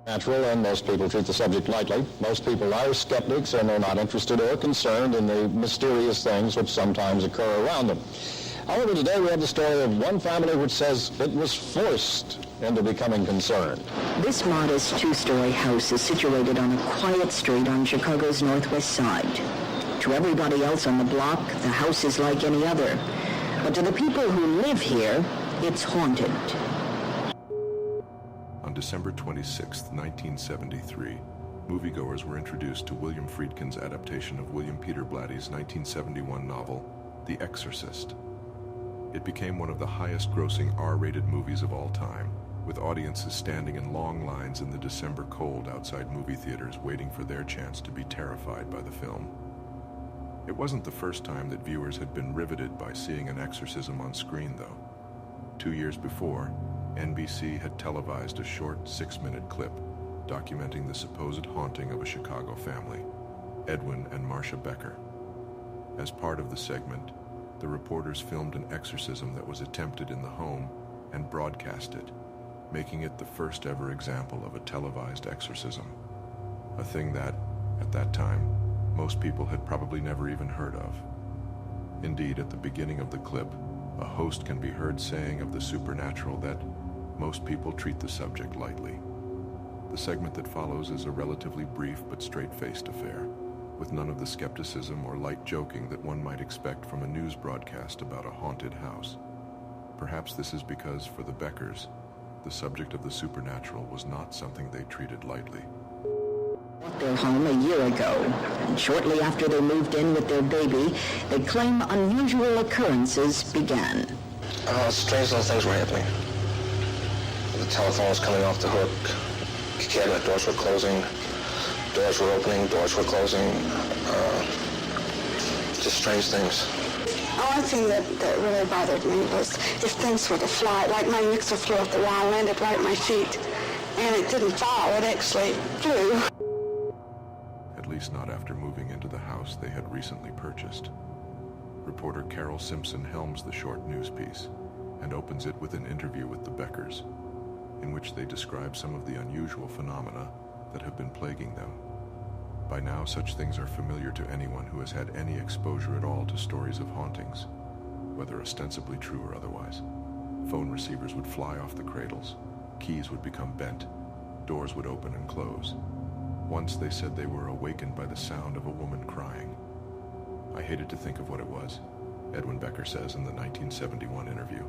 Natural, and most people treat the subject lightly. Most people are skeptics, and they're not interested or concerned in the mysterious things which sometimes occur around them. However, today we have the story of one family which says it was forced into becoming concerned. This modest two-story house is situated on a quiet street on Chicago's northwest side. To everybody else on the block, the house is like any other. But to the people who live here, it's haunted. On December 26, 1973, moviegoers were introduced to William Friedkin's adaptation of William Peter Blatty's 1971 novel, The Exorcist. It became one of the highest-grossing R-rated movies of all time, with audiences standing in long lines in the December cold outside movie theaters waiting for their chance to be terrified by the film. It wasn't the first time that viewers had been riveted by seeing an exorcism on screen, though. 2 years before, NBC had televised a short 6-minute clip documenting the supposed haunting of a Chicago family, Edwin and Marcia Becker. As part of the segment, the reporters filmed an exorcism that was attempted in the home and broadcast it, making it the first ever example of a televised exorcism, a thing that, at that time, most people had probably never even heard of. Indeed, at the beginning of the clip, a host can be heard saying of the supernatural that most people treat the subject lightly. The segment that follows is a relatively brief but straight-faced affair, with none of the skepticism or light joking that one might expect from a news broadcast about a haunted house. Perhaps this is because, for the Beckers, the subject of the supernatural was not something they treated lightly. Bought their home a year ago, and shortly after they moved in with their baby, they claim unusual occurrences began. Strange little things were happening. The telephone was coming off the hook. Cabinet doors were closing. Doors were opening. Doors were closing. Just strange things. The only thing that really bothered me was if things were to fly, like my mixer flew off the wall and landed right at my feet. And it didn't fall, it actually flew. At least not after moving into the house they had recently purchased. Reporter Carol Simpson helms the short news piece and opens it with an interview with the Beckers, in which they describe some of the unusual phenomena that have been plaguing them. By now, such things are familiar to anyone who has had any exposure at all to stories of hauntings, whether ostensibly true or otherwise. Phone receivers would fly off the cradles, keys would become bent, doors would open and close. Once they said they were awakened by the sound of a woman crying. I hated to think of what it was, Edwin Becker says in the 1971 interview,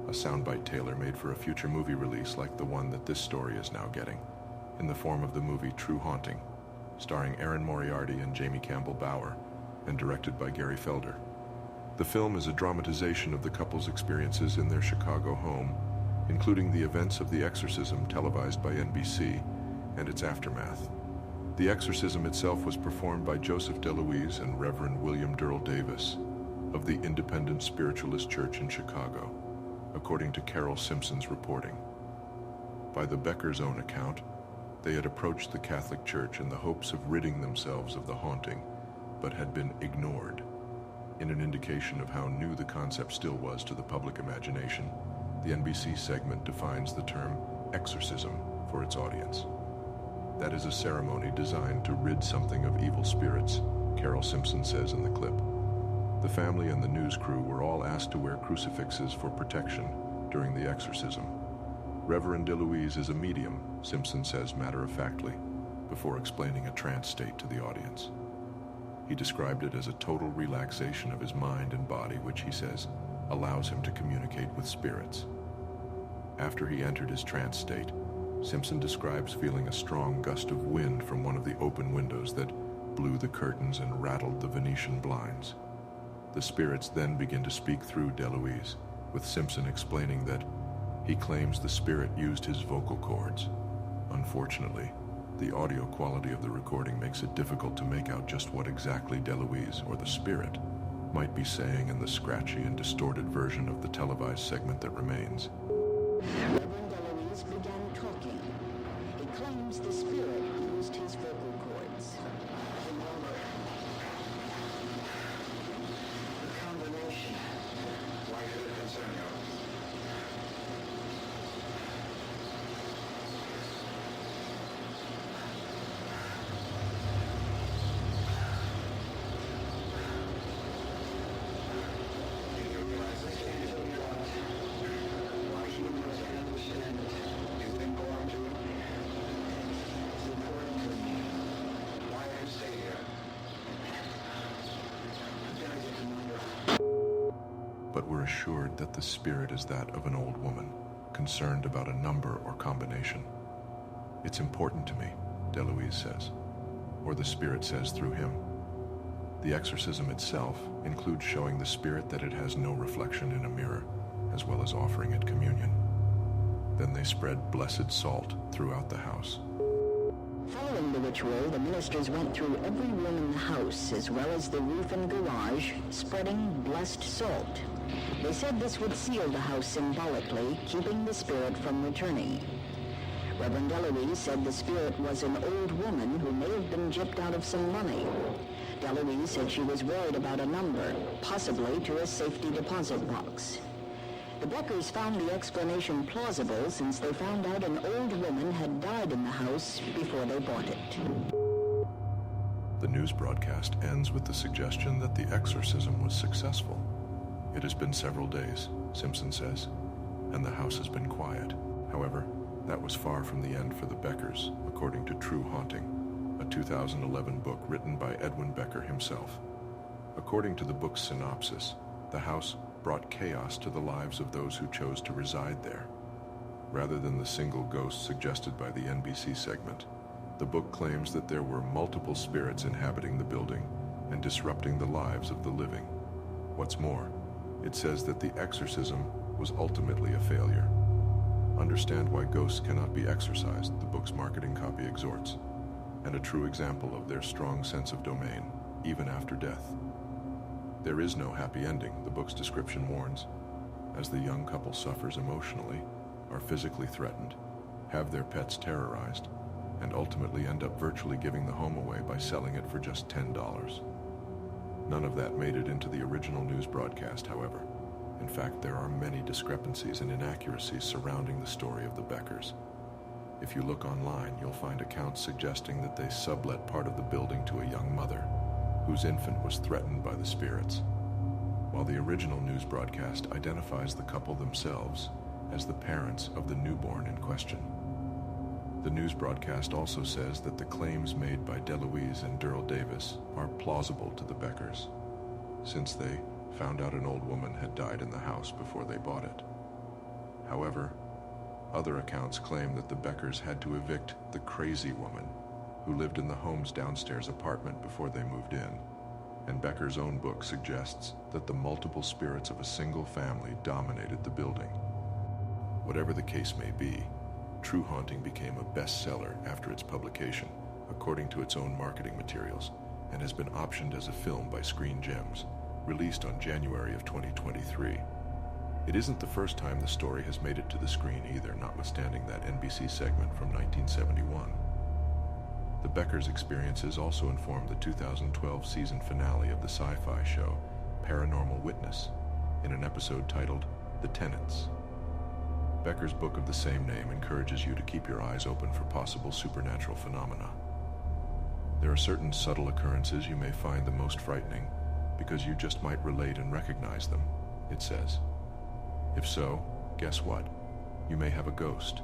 a soundbite tailor-made for a future movie release like the one that this story is now getting, in the form of the movie True Haunting, starring Erin Moriarty and Jamie Campbell Bower, and directed by Gary Felder. The film is a dramatization of the couple's experiences in their Chicago home, including the events of the exorcism televised by NBC and its aftermath. The exorcism itself was performed by Joseph DeLuise and Reverend William Durrell Davis of the Independent Spiritualist Church in Chicago, according to Carol Simpson's reporting. By the Beckers' own account, they had approached the Catholic Church in the hopes of ridding themselves of the haunting, but had been ignored. In an indication of how new the concept still was to the public imagination, the NBC segment defines the term exorcism for its audience. That is a ceremony designed to rid something of evil spirits, Carol Simpson says in the clip. The family and the news crew were all asked to wear crucifixes for protection during the exorcism. Reverend DeLuise is a medium, Simpson says matter-of-factly, before explaining a trance state to the audience. He described it as a total relaxation of his mind and body, which, he says, allows him to communicate with spirits. After he entered his trance state, Simpson describes feeling a strong gust of wind from one of the open windows that blew the curtains and rattled the Venetian blinds. The spirits then begin to speak through DeLuise, with Simpson explaining that he claims the spirit used his vocal cords. Unfortunately, the audio quality of the recording makes it difficult to make out just what exactly DeLuise, or the spirit, might be saying in the scratchy and distorted version of the televised segment that remains. Reverend DeLuise began talking. He claims the spirit used his vocal cords. Remember, the combination. Why should it concern you? assured that the spirit is that of an old woman, concerned about a number or combination. It's important to me, DeLuise says, or the spirit says through him. The exorcism itself includes showing the spirit that it has no reflection in a mirror, as well as offering it communion. Then they spread blessed salt throughout the house. Following the ritual, the ministers went through every room in the house, as well as the roof and garage, spreading blessed salt. They said this would seal the house symbolically, keeping the spirit from returning. Reverend DeLuise said the spirit was an old woman who may have been gypped out of some money. DeLuise said she was worried about a number, possibly to a safety deposit box. The Beckers found the explanation plausible since they found out an old woman had died in the house before they bought it. The news broadcast ends with the suggestion that the exorcism was successful. It has been several days, Simpson says, and the house has been quiet. However, that was far from the end for the Beckers, according to True Haunting, a 2011 book written by Edwin Becker himself. According to the book's synopsis, the house brought chaos to the lives of those who chose to reside there. Rather than the single ghost suggested by the NBC segment, the book claims that there were multiple spirits inhabiting the building and disrupting the lives of the living. What's more, it says that the exorcism was ultimately a failure. Understand why ghosts cannot be exorcised, the book's marketing copy exhorts, and a true example of their strong sense of domain, even after death. There is no happy ending, the book's description warns, as the young couple suffers emotionally, are physically threatened, have their pets terrorized, and ultimately end up virtually giving the home away by selling it for just $10. None of that made it into the original news broadcast, however. In fact, there are many discrepancies and inaccuracies surrounding the story of the Beckers. If you look online, you'll find accounts suggesting that they sublet part of the building to a young mother, whose infant was threatened by the spirits, while the original news broadcast identifies the couple themselves as the parents of the newborn in question. The news broadcast also says that the claims made by DeLuise and Daryl Davis are plausible to the Beckers, since they found out an old woman had died in the house before they bought it. However, other accounts claim that the Beckers had to evict the crazy woman who lived in the home's downstairs apartment before they moved in, and Becker's own book suggests that the multiple spirits of a single family dominated the building. Whatever the case may be, True Haunting became a bestseller after its publication, according to its own marketing materials, and has been optioned as a film by Screen Gems, released on January of 2023. It isn't the first time the story has made it to the screen either, notwithstanding that NBC segment from 1971. The Beckers' experiences also informed the 2012 season finale of the sci-fi show Paranormal Witness, in an episode titled The Tenants. Becker's book of the same name encourages you to keep your eyes open for possible supernatural phenomena. There are certain subtle occurrences you may find the most frightening because you just might relate and recognize them, it says. If so, guess what? You may have a ghost,